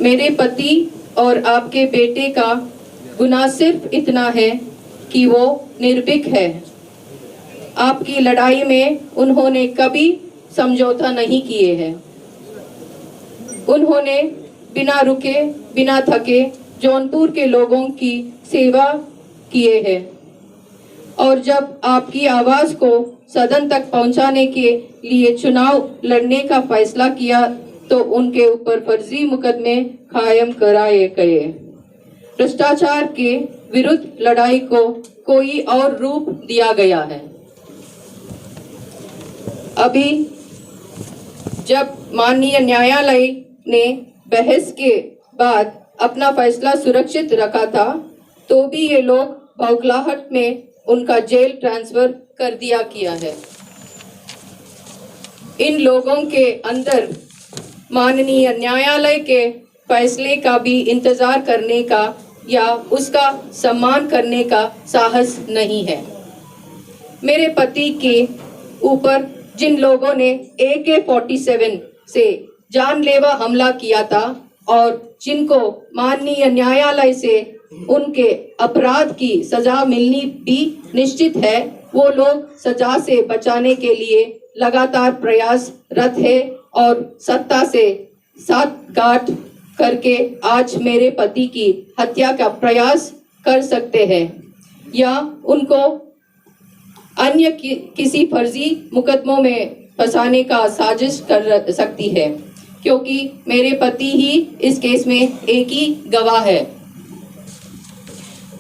मेरे पति और आपके बेटे का गुनाह सिर्फ इतना है कि वो निर्भीक है। आपकी लड़ाई में उन्होंने कभी समझौता नहीं किए हैं। उन्होंने बिना रुके बिना थके जौनपुर के लोगों की सेवा किए हैं और जब आपकी आवाज को सदन तक पहुंचाने के लिए चुनाव लड़ने का फैसला किया तो उनके ऊपर फर्जी मुकदमे कायम कराए गए। भ्रष्टाचार के विरुद्ध लड़ाई को कोई और रूप दिया गया है। अभी जब माननीय न्यायालय ने बहस के बाद अपना फैसला सुरक्षित रखा था तो भी ये लोग बौखलाहट में उनका जेल ट्रांसफर कर दिया किया है। इन लोगों के अंदर माननीय न्यायालय के फैसले का भी इंतजार करने का या उसका सम्मान करने का साहस नहीं है। मेरे पति के ऊपर जिन लोगों ने AK-47 से जानलेवा हमला किया था और जिनको माननीय न्यायालय से उनके अपराध की सजा मिलनी भी निश्चित है, वो लोग सजा से बचाने के लिए लगातार प्रयासरत है और सत्ता से साठगांठ करके आज मेरे पति की हत्या का प्रयास कर सकते हैं या उनको अन्य किसी फर्जी मुकदमों में फंसाने का साजिश कर सकती है, क्योंकि मेरे पति ही इस केस में एक ही गवाह है।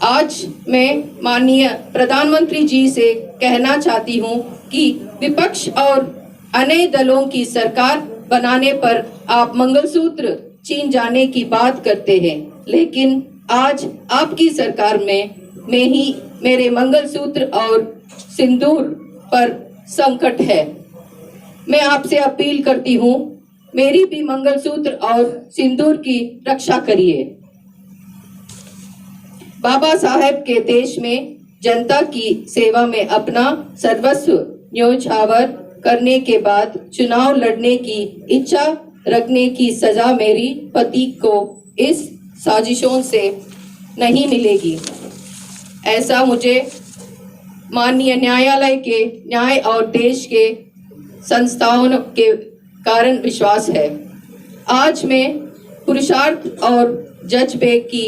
आज मैं माननीय प्रधानमंत्री जी से कहना चाहती हूँ कि विपक्ष और अन्य दलों की सरकार बनाने पर आप मंगलसूत्र छीन जाने की बात करते हैं, लेकिन आज आपकी सरकार में ही मेरे मंगलसूत्र और सिंदूर पर संकट है। मैं आपसे अपील करती हूँ, मेरी भी मंगलसूत्र और सिंदूर की रक्षा करिए। बाबा साहेब के देश में जनता की सेवा में अपना सर्वस्व न्योछावर करने के बाद चुनाव लड़ने की इच्छा रखने की सजा मेरी पति को इस साजिशों से नहीं मिलेगी, ऐसा मुझे माननीय न्यायालय के न्याय और देश के संस्थाओं के कारण विश्वास है। आज मैं पुरुषार्थ और जज्बे की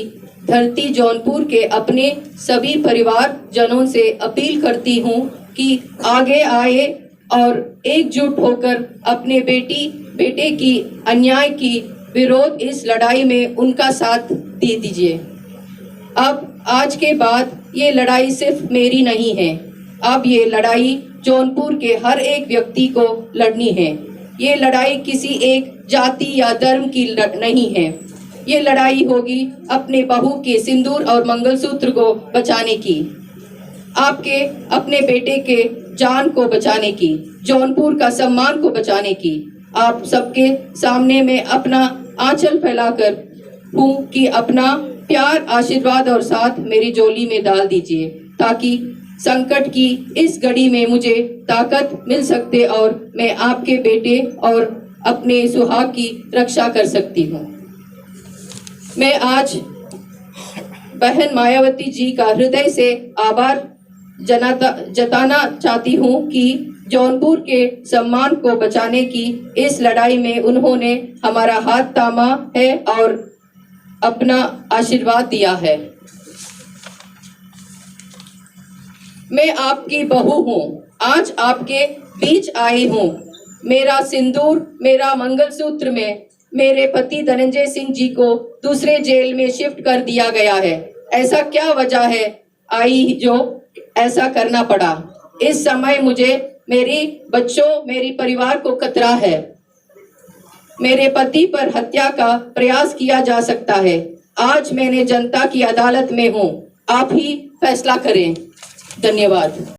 धरती जौनपुर के अपने सभी परिवार जनों से अपील करती हूँ कि आगे आए और एकजुट होकर अपने बेटे की अन्याय की विरोध इस लड़ाई में उनका साथ दे दीजिए। अब आज के बाद ये लड़ाई सिर्फ मेरी नहीं है, अब ये लड़ाई जौनपुर के हर एक व्यक्ति को लड़नी है। ये लड़ाई किसी एक जाति या धर्म की नहीं है, ये लड़ाई होगी अपने बहू के सिंदूर और मंगलसूत्र को बचाने की, आपके अपने बेटे के जान को बचाने की, जौनपुर का सम्मान को बचाने की। आप सबके सामने में अपना आंचल फैलाकर हूँ कि अपना प्यार, आशीर्वाद और साथ मेरी झोली में डाल दीजिए ताकि संकट की इस घड़ी में मुझे ताकत मिल सकते और मैं आपके बेटे और अपने सुहाग की रक्षा कर सकती हूँ। मैं आज बहन मायावती जी का हृदय से आभार जताना चाहती हूँ कि जौनपुर के सम्मान को बचाने की इस लड़ाई में उन्होंने हमारा हाथ थामा है और अपना आशीर्वाद दिया है। मैं आपकी बहू हूँ, आज आपके बीच आई हूँ। मेरा सिंदूर, मेरा मंगलसूत्र में मेरे पति धनंजय सिंह जी को दूसरे जेल में शिफ्ट कर दिया गया है। ऐसा क्या वजह है आई जो ऐसा करना पड़ा? इस समय मुझे मेरी बच्चों, मेरी परिवार को खतरा है। मेरे पति पर हत्या का प्रयास किया जा सकता है। आज मैंने जनता की अदालत में हूँ, आप ही फैसला करें। धन्यवाद।